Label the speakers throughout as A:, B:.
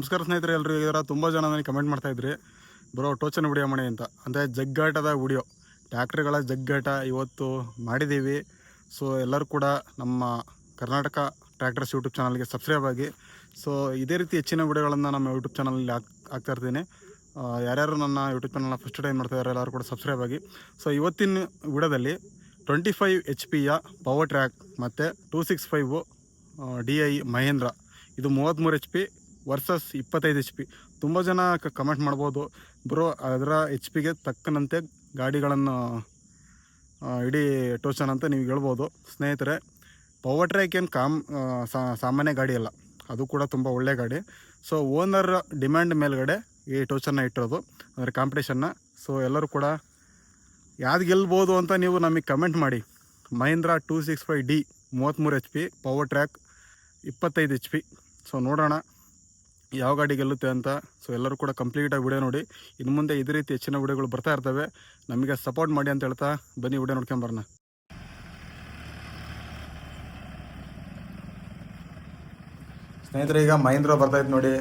A: ನಮಸ್ಕಾರ ಸ್ನೇಹಿತರೆ, ಎಲ್ಲರೂ ಇದರ ತುಂಬ ಜನ ನನಗೆ ಕಮೆಂಟ್ ಮಾಡ್ತಾಯಿದ್ರಿ ಬ್ರೋ ಟೋಚನ್ ವಿಡಿಯೋ ಮಾಡಿ ಅಂತ. ಅಂದರೆ ಜಗ್ಗಾಟದ ವಿಡಿಯೋ, ಟ್ಯಾಕ್ಟ್ರಿಗಳ ಜಗ್ಗಾಟ ಇವತ್ತು ಮಾಡಿದ್ದೀವಿ. ಸೊ ಎಲ್ಲರೂ ಕೂಡ ನಮ್ಮ ಕರ್ನಾಟಕ ಟ್ರ್ಯಾಕ್ಟರ್ಸ್ ಯೂಟ್ಯೂಬ್ ಚಾನಲ್ಗೆ ಸಬ್ಸ್ಕ್ರೈಬ್ ಆಗಿ. ಸೊ ಇದೇ ರೀತಿ ಹೆಚ್ಚಿನ ವಿಡಿಯೋಗಳನ್ನು ನಮ್ಮ ಯೂಟ್ಯೂಬ್ ಚಾನಲಲ್ಲಿ ಹಾಕ್ತಾಯಿರ್ತೀನಿ. ಯಾರ್ಯಾರು ನನ್ನ ಯೂಟ್ಯೂಬ್ ಚಾನಲ್ನ ಫಸ್ಟ್ ಟೈಮ್ ಮಾಡ್ತಾಯಿದ್ದಾರೆ ಎಲ್ಲರೂ ಕೂಡ ಸಬ್ಸ್ಕ್ರೈಬ್ ಆಗಿ. ಸೊ ಇವತ್ತಿನ ವಿಡಿಯೋದಲ್ಲಿ 25 HP ಪವರ್ ಟ್ರ್ಯಾಕ್ ಮತ್ತು 265 DI ಮಹೇಂದ್ರ, ಇದು 33 HP ವರ್ಸಸ್ 25 HP. ತುಂಬ ಜನ ಕಮೆಂಟ್ ಮಾಡ್ಬೋದು ಬ್ರೋ ಅದರ HP ತಕ್ಕನಂತೆ ಗಾಡಿಗಳನ್ನು ಇಡೀ ಟೋಚನ್ ಅಂತ ನೀವು ಹೇಳ್ಬೋದು. ಸ್ನೇಹಿತರೆ, ಪವರ್ ಟ್ರ್ಯಾಕ್ ಏನು ಸಾಮಾನ್ಯ ಗಾಡಿ ಅಲ್ಲ, ಅದು ಕೂಡ ತುಂಬ ಒಳ್ಳೆಯ ಗಾಡಿ. ಸೊ ಓನರ್ ಡಿಮ್ಯಾಂಡ್ ಮೇಲ್ಗಡೆ ಈ ಟೋಚನ್ನ ಇಟ್ಟಿರೋದು, ಅಂದರೆ ಕಾಂಪಿಟೇಷನ್ನ. ಸೊ ಎಲ್ಲರೂ ಕೂಡ ಯಾವ್ದು ಗೆಲ್ಬೋದು ಅಂತ ನೀವು ನಮಗೆ ಕಮೆಂಟ್ ಮಾಡಿ. Mahindra 265D 33 HP power track 25 HP. So ನೋಡೋಣ ಯಾವ ಗಾಡಿ ಗೆಲ್ಲುತ್ತೆ ಅಂತ. ಸೊ ಎಲ್ಲರೂ ಕೂಡ ಕಂಪ್ಲೀಟಾಗಿ ವಿಡಿಯೋ ನೋಡಿ. ಇನ್ನು ಮುಂದೆ ಇದೇ ರೀತಿ ಹೆಚ್ಚಿನ ವಿಡಿಯೋಗಳು ಬರ್ತಾ ಇರ್ತವೆ, ನಮಗೆ ಸಪೋರ್ಟ್ ಮಾಡಿ ಅಂತ ಹೇಳ್ತಾ ಬನ್ನಿ ವಿಡಿಯೋ ನೋಡ್ಕೊಂಬರೋಣ. ಸ್ನೇಹಿತರೆ, ಈಗ ಮಹೀಂದ್ರ ಬರ್ತಾಯಿತ್ತು ನೋಡಿ,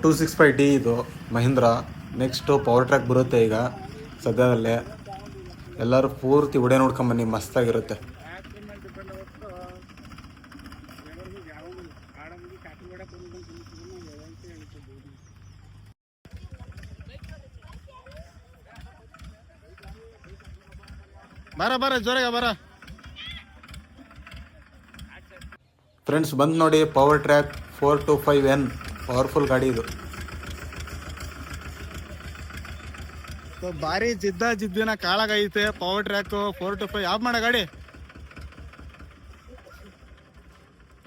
A: 265D ಇದು ಮಹೀಂದ್ರ. ನೆಕ್ಸ್ಟು ಪವರ್ ಟ್ರ್ಯಾಕ್ ಬರುತ್ತೆ ಈಗ ಸದ್ಯದಲ್ಲೇ. ಎಲ್ಲರೂ ಪೂರ್ತಿ ವಿಡಿಯೋ ನೋಡ್ಕೊಂಬನ್ನಿ, ಮಸ್ತಾಗಿರುತ್ತೆ. ಬರ ಜೋರಾಗ ಬರ ಫ್ರೆಂಡ್ಸ್. ಬಂದು ನೋಡಿ ಪವರ್ ಟ್ರ್ಯಾಕ್ 425N, ಪವರ್ಫುಲ್ ಗಾಡಿ ಇದು. ಭಾರಿ ಜಿದ್ದಿನ ಕಾಳಾಗೈತೆ ಪವರ್ ಟ್ರ್ಯಾಕ್ 425. ಯಾವ ಮಾಡ ಗಾಡಿ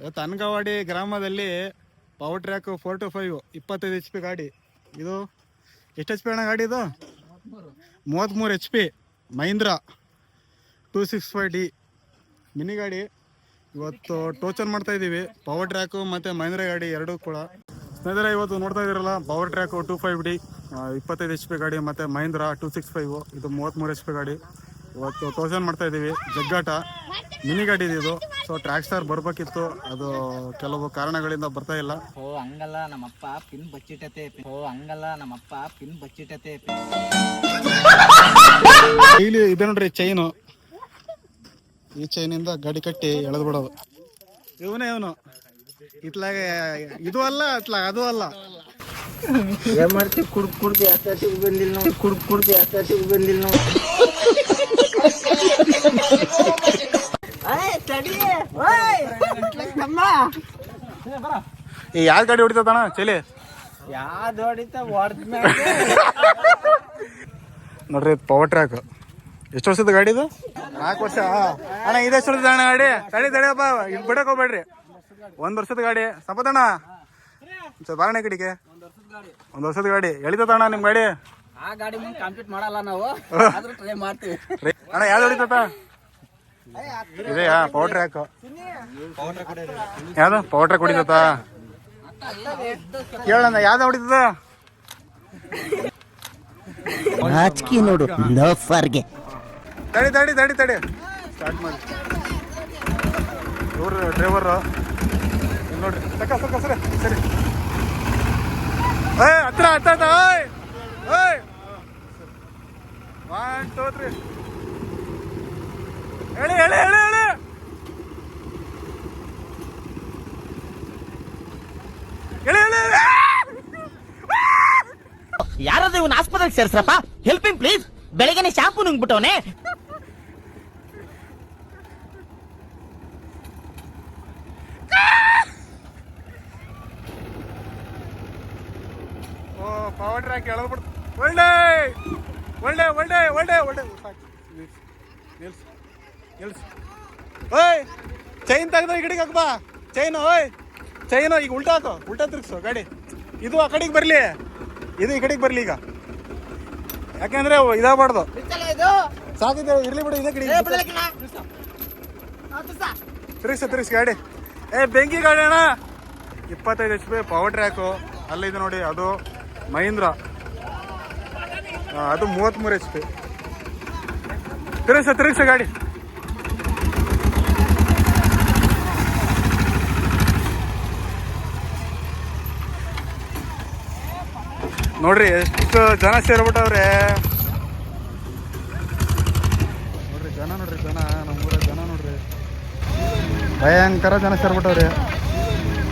A: ಇವತ್ತು ಅನ್ಗವಾಡಿ ಗ್ರಾಮದಲ್ಲಿ ಪವರ್ ಟ್ರ್ಯಾಕ್ 425 25 HP ಗಾಡಿ. ಇದು ಎಷ್ಟು HP ಅಣ್ಣ ಗಾಡಿ? ಇದು 33 HP ಮಹೀಂದ್ರ 265D ಮಿನಿ ಗಾಡಿ. ಇವತ್ತು ಟೋಚನ್ ಮಾಡ್ತಾ ಇದ್ದೀವಿ ಪವರ್ ಟ್ರ್ಯಾಕು ಮತ್ತು ಮಹೀಂದ್ರ ಗಾಡಿ ಎರಡೂ ಕೂಡ. ಸ್ನೇಹಿತರೆ, ಇವತ್ತು ನೋಡ್ತಾ ಇದ್ದೀರಲ್ಲ ಪವರ್ ಟ್ರ್ಯಾಕು 225D 25 HP ಗಾಡಿ ಮತ್ತು ಮಹೀಂದ್ರ 265 ಇದು 33 HP ಗಾಡಿ. ಇವತ್ತು ಟೋಚನ್ ಮಾಡ್ತಾ ಇದ್ದೀವಿ. ಜಗ್ಗಾಟ ಮಿನಿ ಗಾಡಿ ಇದು. ಸೊ ಟ್ರ್ಯಾಕ್ ಸ್ಟಾರ್ ಬರ್ಬೇಕಿತ್ತು, ಅದು ಕೆಲವು ಕಾರಣಗಳಿಂದ ಬರ್ತಾ ಇಲ್ಲ.
B: ಹಂಗಲ್ಲ ನಮ್ಮಪ್ಪ ಪಿನ್ ಬಚ್ಚಿಟ್ಟತೆ.
A: ಇಲ್ಲಿ ಇದೆ ನೋಡ್ರಿ ಚೈನು. ಈ ಚೈನಿಂದ ಗಾಡಿ ಕಟ್ಟಿ ಎಳೆದು ಬಿಡೋದು. ಇವನು ಇತ್ಲಾಗೆ ಇದು ಅಲ್ಲ, ಅತ್ಲಾಗ ಅದು ಅಲ್ಲ.
B: ಏನ್ ಮಾಡ್ತೀವಿ? ಕುಡ್ದು ಯಾಕೆ ಬಂದಿಲ್ಲ ನಾವು.
A: ಈ ಯಾವ ಗಾಡಿ ಹೊಡಿತಣ ಚಲಿ?
B: ಯಾವ್ದು ಹೊಡಿತ
A: ನೋಡ್ರಿ ಪವರ್ ಟ್ರ್ಯಾಕ್. ಎಷ್ಟು ವರ್ಷದ ಗಾಡಿ ಇದು? 4 ವರ್ಷ ಅಣ್ಣ. ಇದು ಎಷ್ಟು ವರ್ಷದ ಅಣ್ಣ ಗಾಡಿ? ತಡಿಯಪ್ಪ, ಇದು ಬಿಡಕ್ ಹೋಗ್ಬೇಡ್ರಿ. 1 ವರ್ಷದ ಗಾಡಿ ಸಂಪದಣ್ಣ. ಬಾರಣ ಕಡೆಗೆ 1 ವರ್ಷದ ಗಾಡಿ ಎಳಿತಣ್ಣ ನಿಮ್ ಗಾಡಿ?
B: ಆ ಗಾಡಿ ಮುಂದೆ ಕಂಪ್ಲೀಟ್ ಮಾಡಲ್ಲ ನಾವು, ಟ್ರೈ ಮಾಡ್ತೀವಿ
A: ಅಣ್ಣ. ಯಾವ್ದು ಹೊಡಿತತ? ಇದೆಯಾ ಪವರ್ ಟ್ರ್ಯಾಕ್? ಯಾವ್ದು ಪವರ್ ಟ್ರ್ಯಾಕ್ ಹೊಡಿತತ? ಕೇಳಣ್ಣ ಯಾವ್ದು ಹೊಡಿತದ?
B: ನಾಚಿಕೆ ನೋಡು.
A: ತಡಿ ಸ್ಟಾರ್ಟ್ ಮಾಡಿ. ಇವ್ರು ಡ್ರೈವರ್ ನೋಡ್ರಿ. ಸರಿ ಹತ್ರ 1 2 3 ಹೇಳಿ.
B: ಯಾರಾದ್ರೂ ಇವನ್ ಆಸ್ಪತ್ರೆಗೆ ಸೇರ್ಸ್ರಪ್ಪ, ಹೆಲ್ಪಿಂಗ್ ಪ್ಲೀಸ್. ಬೆಳಗ್ಗೆ ಶಾಂಪು ನುಂಗ್ಬಿಟ್ಟವನೆ.
A: ಪವರ್ ಟ್ರ್ಯಾಕ್ ಎಳೆದ್ಬಿಡ್ತು. ಒಳ್ಳೆ ನಿಲ್ಸ್. ಓಯ್ ಚೈನ್ ತೆಗ್ದು ಈ ಕಡೆಗೆ ಹಾಕ್ಬಾ. ಚೈನು ಈಗ ಉಲ್ಟಾ ತಿರ್ಗ್ಸು ಗಾಡಿ. ಇದು ಆ ಕಡೆಗೆ ಬರಲಿ, ಇದು ಈ ಕಡೆಗೆ ಬರಲಿ ಈಗ. ಯಾಕೆಂದ್ರೆ ಇದಾಗಬಾರ್ದು. ಸಾಕಿದೆ ಇರ್ಲಿ ಬಿಡು. ಇದೇ ಕಡೆ ತಿರ್ಗಿಸ್ ಗಾಡಿ. ಬೆಂಕಿ ಗಾಡಿ ಅಣ್ಣ. 25 HP ಪವರ್ ಟ್ರ್ಯಾಕು. ಅಲ್ಲಿದೆ ನೋಡಿ, ಅದು ಮಹೀಂದ್ರ, ಅದು 33 HP. ತಿರ್ಗಿಸ ಗಾಡಿ. ನೋಡ್ರಿ ಎಷ್ಟು ಜನ ಸೇರ್ಬಿಟ್ಟವ್ರೆ. ನೋಡ್ರಿ ಜನ, ನೋಡ್ರಿ ಜನ, ನಮ್ಮೂರ ಜನ ನೋಡ್ರಿ, ಭಯಂಕರ ಜನ ಸೇರ್ಬಿಟ್ಟವ್ರಿ,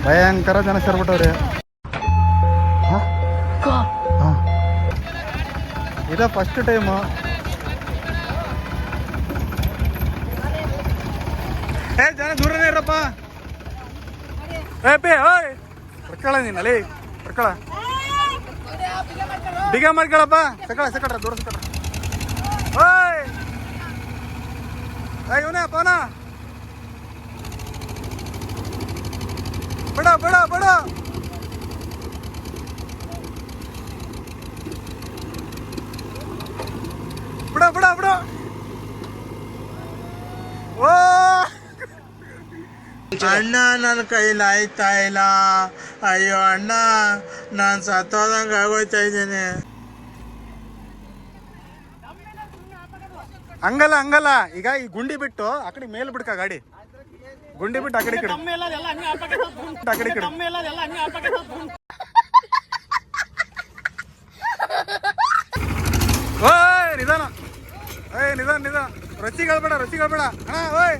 A: ಭಯಂಕರ ಜನ ಸೇರ್ಬಿಟ್ಟವ್ರಿ. ಇದ ಫಸ್ಟ್ ಟೈಮು. ಏ ಜನ ದೂರನೇ ಇರಪ್ಪ. ಓಯ್ ಬರ್ಕಳ ನೀನಲ್ಲಿ, ಬರ್ಕಳ ಬಿಗ ಮಾಡ್ಕೊಳಪ್ಪ. ಸಕಳ ದೂರ ಸಕಳ. ಓಯ್ ಇವನೇ ಪವನ, ಬಡ ಬಡ ಬಡ. ಬಿಡ ಬಿಡ ಬಿಡ. ಓ
C: ಅಣ್ಣ ನನ್ನ ಕೈಲಿ ಆಯ್ತಾ ಇಲ್ಲ. ಅಯ್ಯೋ ಅಣ್ಣ, ನಾನು ಸತ್ತೋದಂಗೆ ಆಗೋಯ್ತಾ ಇದ್ದೀನಿ.
A: ಹಂಗಲ್ಲ ಈಗ ಈ ಗುಂಡಿ ಬಿಟ್ಟು ಆ ಕಡೆ ಮೇಲ್ ಬಿಡ್ಕ ಗಾಡಿ, ಗುಂಡಿ ಬಿಟ್ಟು ಆ ಕಡೆ ಕಡೆ ಆ ಕಡೆ ಕಡೆ. ಓಯ್ ನಿಧಾನ, ನಿಧಾನ, ರಸಿಗಳ್ಬೇಡ ಅಣ್ಣ. ಓಯ್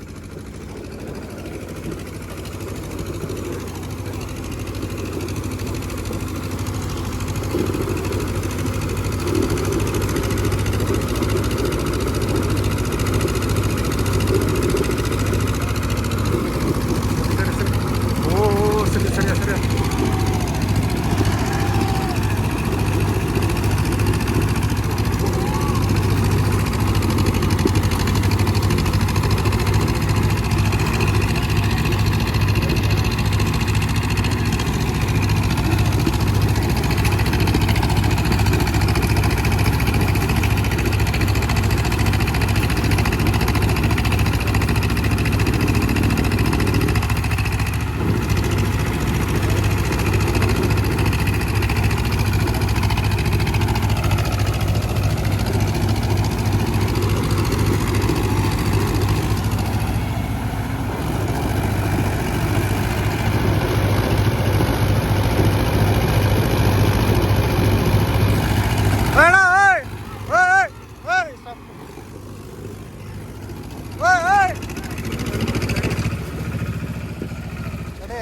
A: ಸರಿ.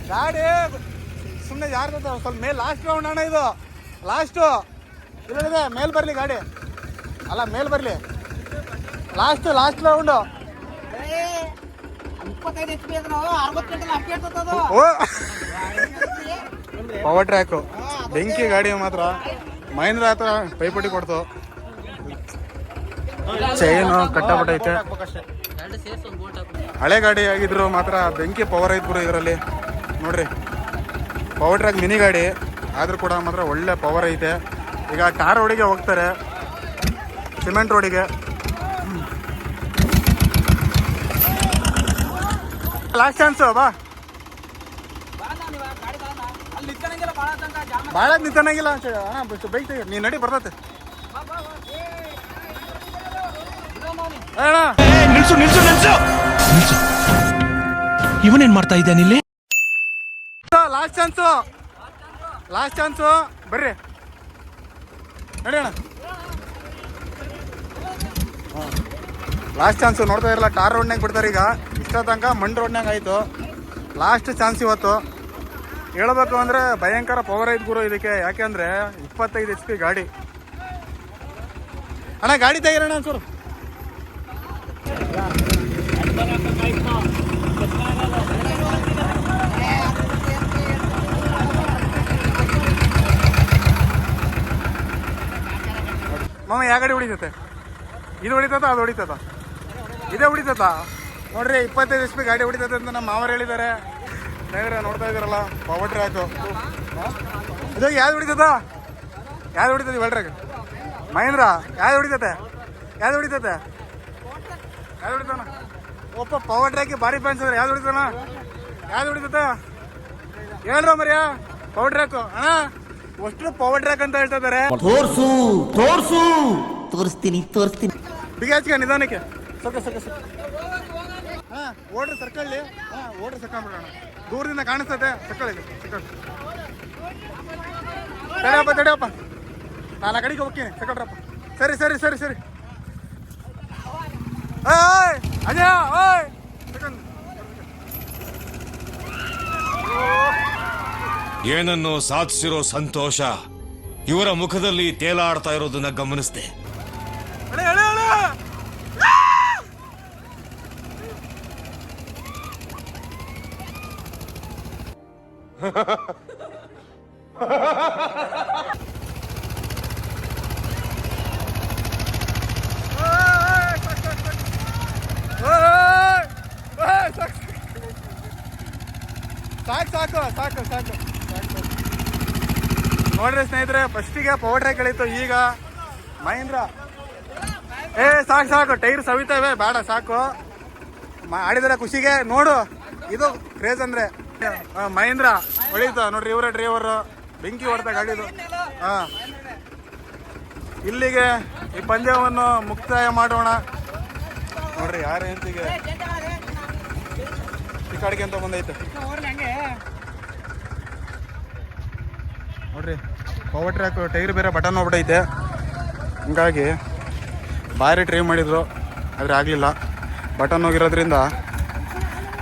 A: ಗಾಡಿ ಸುಮ್ಮನೆ ಯಾರ್ದು ಸ್ವಲ್ಪ ಮೇಲ್ ಲಾಸ್ಟ್ ರೌಂಡ್ ಅಣ್ಣ, ಇದು ಲಾಸ್ಟು. ಇಲ್ಲ ಮೇಲ್ ಬರಲಿ ಗಾಡಿ, ಅಲ್ಲ ಮೇಲ್ ಬರಲಿ, ಲಾಸ್ಟ್ ರೌಂಡು. ಪವರ್ ಟ್ರ್ಯಾಕು ಬೆಂಕಿ ಗಾಡಿ ಮಾತ್ರ. ಮಹೇಂದ್ರ ಹತ್ರ ಪೈಪೋಟಿ ಕೊಡ್ತು. ಚೈನು ಕಟ್ಟಬಿಟ್ಟೈತೆ. ಹಳೆ ಗಾಡಿ ಆಗಿದ್ರು ಮಾತ್ರ ಬೆಂಕಿ ಪವರ್ ಐತ್ ಗುರು ಇದರಲ್ಲಿ. ನೋಡ್ರಿ ಪವರ್ ಟ್ರ್ಯಾಕ್ ಮಿನಿ ಗಾಡಿ ಆದ್ರೂ ಕೂಡ ಮಾತ್ರ ಒಳ್ಳೆ ಪವರ್ ಐತೆ. ಈಗ ಟಾರ್ ರೋಡಿಗೆ ಹೋಗ್ತಾರೆ, ಸಿಮೆಂಟ್ ರೋಡಿಗೆ. ಲಾಸ್ಟ್ ಚಾನ್ಸು ಬಾ. ಭಾಳ ನಿಂತನಾಗಿಲ್ಲ ಅಣ್ಣ, ಬೈಕ್ ತೆಗಿ ನೀ ನಡಿ ಬರ್ತತೆ.
D: ಇವನೇನ್ ಮಾಡ್ತಾ ಇದ್ದಾನೆ ಇಲ್ಲಿ?
A: ಲಾಸ್ಟ್ ಚಾನ್ಸು ಬರ್ರಿ ನಡಿ ಅಣ್ಣ. ಲಾಸ್ಟ್ ಚಾನ್ಸು ನೋಡ್ತಾ ಇರಲ್ಲ, ಟಾರ್ ರೋಡ್ನಾಗ ಬಿಡ್ತಾರೆ. ಈಗ ಇಷ್ಟ ತನಕ ಮಣ್ಣು ರೋಡ್ನಾಗ ಆಯಿತು. ಲಾಸ್ಟ್ ಚಾನ್ಸ್ ಇವತ್ತು. ಹೇಳ್ಬೇಕು ಅಂದರೆ ಭಯಂಕರ ಪವರ್ ಐತೆ ಗುರು ಇದಕ್ಕೆ. ಯಾಕೆಂದರೆ 25 HP ಗಾಡಿ. ಅಣ್ಣ ಗಾಡಿ ತೆಗಿರೋಣ ಒಂಚೂರು. ಮಾಮ ಯಾವ ಗಾಡಿ ಹೊಡಿತೈತೆ? ಇದು ಹೊಡಿತದ ಅದು ಹೊಡಿತದ? ಇದೇ ಹೊಡಿತದ ನೋಡ್ರಿ. 25 HP ಗಾಡಿ ಹೊಡಿತದೆ ಅಂತ ನಮ್ಮ ಮಾವರು ಹೇಳಿದ್ದಾರೆ. ಸ್ನೇಹಿತರೆ ನೋಡ್ತಾ ಇದ್ದೀರಲ್ಲ ಪವರ್ ಟ್ರ್ಯಾಕು. ಇದು ಯಾವ್ದು ಹೊಡಿತದ? ಯಾವ್ದು ಹೊಡಿತದೆ ಬೆಳ್ರಾಗ? ಮಹೇಂದ್ರ ಯಾವ್ದು ಹೊಡಿತತೆ? ಯಾವ್ದು ಹೊಡಿತಾನ? ಒಪ್ಪ ಪವರ್ ಟ್ರ್ಯಾಕಿಗೆ ಭಾರಿ ಫ್ಯಾನ್ಸ್ ಅಂದ್ರೆ ಯಾವ್ದು ಹೊಡಿತಾನ? ಯಾವ್ದು ಹೊಡಿತದ ಹೇಳ್ರ ಮರ್ಯಾ? ಪವರ್ ಟ್ರ್ಯಾಕು ಅಣ್ಣ, ಅಷ್ಟು ಪವರ್ ಟ್ರ್ಯಾಕ್ ಅಂತ ಹೇಳ್ತಾ ಇದಾರೆ.
B: ತೋರಿಸ್ತೀನಿ.
A: ಬಿಗಿ ಹಚ್ಕ ನಿಧಾನಕ್ಕೆ. ಹಾಂ ಓಡ್ರಿ ಸರ್ಕಳ್ಳಿ. ಹಾಂ ಓಡ್ರಿ ಸರ್ಕೊಂಡ್ಬಿಡೋಣ. ದೂರದಿಂದ ಕಾಣಿಸ್ತದೆ. ಸರ್ಕಳಿ ಸರ್ಕಳಿ. ತಡೆಯಪ್ಪ ನಾನು ಆ ಕಡೆಗೆ ಹೋಗ್ತೀನಿ. ಸರ್ಕಳ್ರಪ್ಪ. ಸರಿ ಸರಿ ಸರಿ ಸರಿ. ಓಯ್ ಅಜಯ ಓಯ್ ಸರ್ಕಂಡ್.
E: ಏನನ್ನು ಸಾಧಿಸಿರೋ ಸಂತೋಷ ಇವರ ಮುಖದಲ್ಲಿ ತೇಲಾಡ್ತಾ ಇರೋದನ್ನ ಗಮನಿಸಿದೆ.
A: ಸಾಕು ಸಾಕು ಸಾಕು ಸಾಕು ಸಾಕು. ನೋಡ್ರಿ ಸ್ನೇಹಿತರೆ, ಫಸ್ಟಿಗೆ ಪವರ್ ಟ್ರ್ಯಾಕ್ ಎಳೀತು, ಈಗ ಮಹೇಂದ್ರ. ಸಾಕು ಸಾಕು, ಟೈರ್ ಸವಿತವೆ, ಬೇಡ ಸಾಕು. ಆಡಿದ್ರೆ ಖುಷಿಗೆ. ನೋಡು ಇದು ಕ್ರೇಜ್ ಅಂದ್ರೆ. ಮಹೇಂದ್ರ ಹೊಳೀತು ನೋಡ್ರಿ, ಇವರೇ ಡ್ರೈವರ್. ಬೆಂಕಿ ಹೊಡೆದ ಗಾಡಿದು. ಹಾಂ, ಇಲ್ಲಿಗೆ ಈ ಪಂದ್ಯವನ್ನು ಮುಕ್ತಾಯ ಮಾಡೋಣ. ನೋಡ್ರಿ ಯಾರ ಹೆಂತಿಗೆ ಟಿಕಾಡಿಗೆ ಅಂತ ಬಂದೈತೆ ನೋಡ್ರಿ. ಪವರ್ ಟ್ರ್ಯಾಕ್ ಟೈರ್ ಬೇರೆ ಬಟನ್ ಹೋಗ್ಬಿಟ್ಟೈತೆ, ಹಂಗಾಗಿ ಭಾರಿ ಟ್ರೈ ಮಾಡಿದ್ರು, ಆದರೆ ಆಗಲಿಲ್ಲ. ಬಟನ್ ಹೋಗಿರೋದ್ರಿಂದ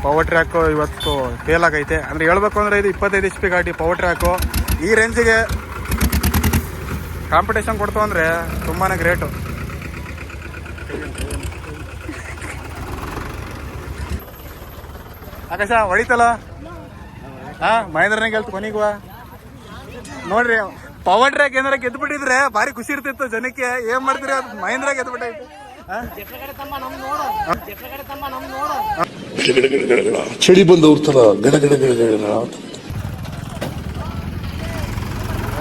A: ಪವರ್ ಟ್ರ್ಯಾಕು ಇವತ್ತು ಫೇಲ್ ಆಗೈತೆ. ಅಂದರೆ ಹೇಳ್ಬೇಕು ಅಂದರೆ ಇದು 25 HP ಗಾಡಿ ಪವರ್ ಟ್ರ್ಯಾಕು. ಈ ರೇಂಜಿಗೆ ಕಾಂಪಿಟೇಷನ್ ಕೊಡ್ತು ಅಂದರೆ ತುಂಬಾ ಗ್ರೇಟು. ಆಕಾಶ ಹೊಡಿತಲ್ಲ. ಹಾಂ, ಮಹೇಂದ್ರನೇ ಗೆಲ್ತು ಕೊನೆಗುವ. ನೋಡ್ರಿ, ಪವರ್ ಟ್ರ್ಯಾಕ್ ಏನಾರ ಗೆದ್ದುಬಿಟ್ಟಿದ್ರೆ ಭಾರಿ ಖುಷಿ ಇರ್ತಿತ್ತು ಜನಕ್ಕೆ. ಏನ್ ಮಾಡ್ತೀರಿ, ಅದು ಮಹೇಂದ್ರ ಗೆದ್ದುಬಿಟ್ಟೈತೆ.
F: ಚಳಿ ಬಂದವ್ರ ತರ ಗಡಗಡ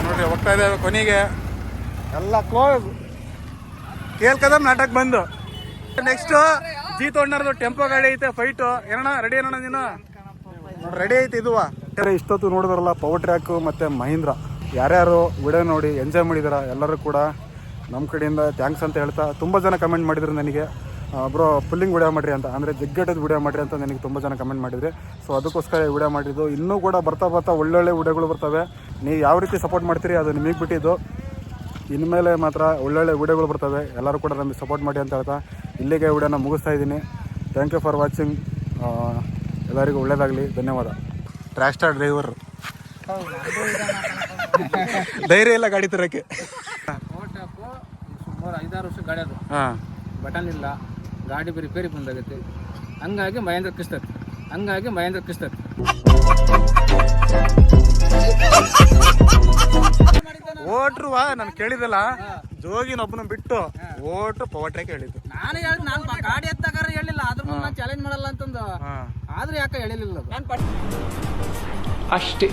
A: ನೋಡ್ರಿ ಹೋಗ್ತಾ ಇದ್ದೇವೆ ಕೊನೆಗೆ. ಎಲ್ಲ ಕ್ಲೋಸ್. ಕೇಳ್ಕದಮ್ ನಾಟಕ ಬಂದು. ನೆಕ್ಸ್ಟ್ ಜೀತ್ ಹೊಣ್ಣರ್ದು ಟೆಂಪೋ ಗಾಡಿ ಐತೆ, ಫೈಟು. ಏನಣ್ಣ ರೆಡಿ ಏನಣ್ಣ ನೀನು? ರೆಡಿ ಐತೆ ಇದುವ. ಇಷ್ಟೊತ್ತು ನೋಡಿದ್ರಲ್ಲ ಪವರ್ ಟ್ರ್ಯಾಕು ಮತ್ತು ಮಹೀಂದ್ರ. ಯಾರ್ಯಾರು ವಿಡಿಯೋ ನೋಡಿ ಎಂಜಾಯ್ ಮಾಡಿದಾರ ಎಲ್ಲರೂ ಕೂಡ ನಮ್ಮ ಕಡೆಯಿಂದ ಥ್ಯಾಂಕ್ಸ್ ಅಂತ ಹೇಳ್ತಾ, ತುಂಬ ಜನ ಕಮೆಂಟ್ ಮಾಡಿದ್ರು ನನಗೆ, ಬ್ರೋ ಪುಲ್ಲಿಂಗ್ ವಿಡಿಯೋ ಮಾಡಿರಿ ಅಂತ, ಅಂದರೆ ಜಿಗ್ಗಟ್ಟದ ವಿಡಿಯೋ ಮಾಡಿರಿ ಅಂತ ನನಗೆ ತುಂಬ ಜನ ಕಮೆಂಟ್ ಮಾಡಿದ್ರಿ. ಸೊ ಅದಕ್ಕೋಸ್ಕರ ವಿಡಿಯೋ ಮಾಡಿದ್ದು. ಇನ್ನೂ ಕೂಡ ಬರ್ತಾ ಒಳ್ಳೊಳ್ಳೆ ವಿಡಿಯೋಗಳು ಬರ್ತವೆ. ನೀವು ಯಾವ ರೀತಿ ಸಪೋರ್ಟ್ ಮಾಡ್ತೀರಿ ಅದು ನಿಮಗೆ ಬಿಟ್ಟಿದ್ದು. ಇನ್ಮೇಲೆ ಮಾತ್ರ ಒಳ್ಳೊಳ್ಳೆ ವಿಡಿಯೋಗಳು ಬರ್ತವೆ. ಎಲ್ಲರೂ ಕೂಡ ನಮಗೆ ಸಪೋರ್ಟ್ ಮಾಡಿ ಅಂತ ಹೇಳ್ತಾ ಇಲ್ಲಿಗೆ ವಿಡಿಯೋನ ಮುಗಿಸ್ತಾ ಇದ್ದೀನಿ. Thank you for watching. ಎಲ್ಲರಿಗೂ ಒಳ್ಳೆಯದಾಗಲಿ. ಧನ್ಯವಾದ. ಟ್ರ್ಯಾಕ್ ಸ್ಟಾರ್ ಡ್ರೈವರ್ ಧೈರ್ಯ ಇಲ್ಲ ಗಾಡಿ ತರಕ್ಕೆ.
G: ಸುಮಾರು 5-6 ವರ್ಷ ಗಾಡಿ ಅದು.
A: ಹಾಂ,
G: ಬಟನ್ ಇಲ್ಲ, ಗಾಡಿ ರಿಪೇರಿ ಬಂದಾಗತ್ತೆ. ಹಂಗಾಗಿ ಮಹೇಂದ್ರ ಕಿಸ್ತತಿ.
A: ಓಟ್ರುವ ನಾನು ಕೇಳಿದಲ್ಲ, ಜೋಗಿನೊಬ್ಬನ ಬಿಟ್ಟು ಓಟ್ರು ಪವರ್ ಟ್ರ್ಯಾಕ್ ಹೇಳಿದ್ದು.
G: ನಾನು ಗಾಡಿ ಎತ್ತಾಗಾರ ಹೇಳಿಲ್ಲ, ಆದ್ರೂ ನಾನು ಚಾಲೆಂಜ್ ಮಾಡಲ್ಲ ಅಂತಂದು. ಆದ್ರೂ ಯಾಕೆ ಹೇಳಿಲ್ಲ
D: ಅಷ್ಟೇ.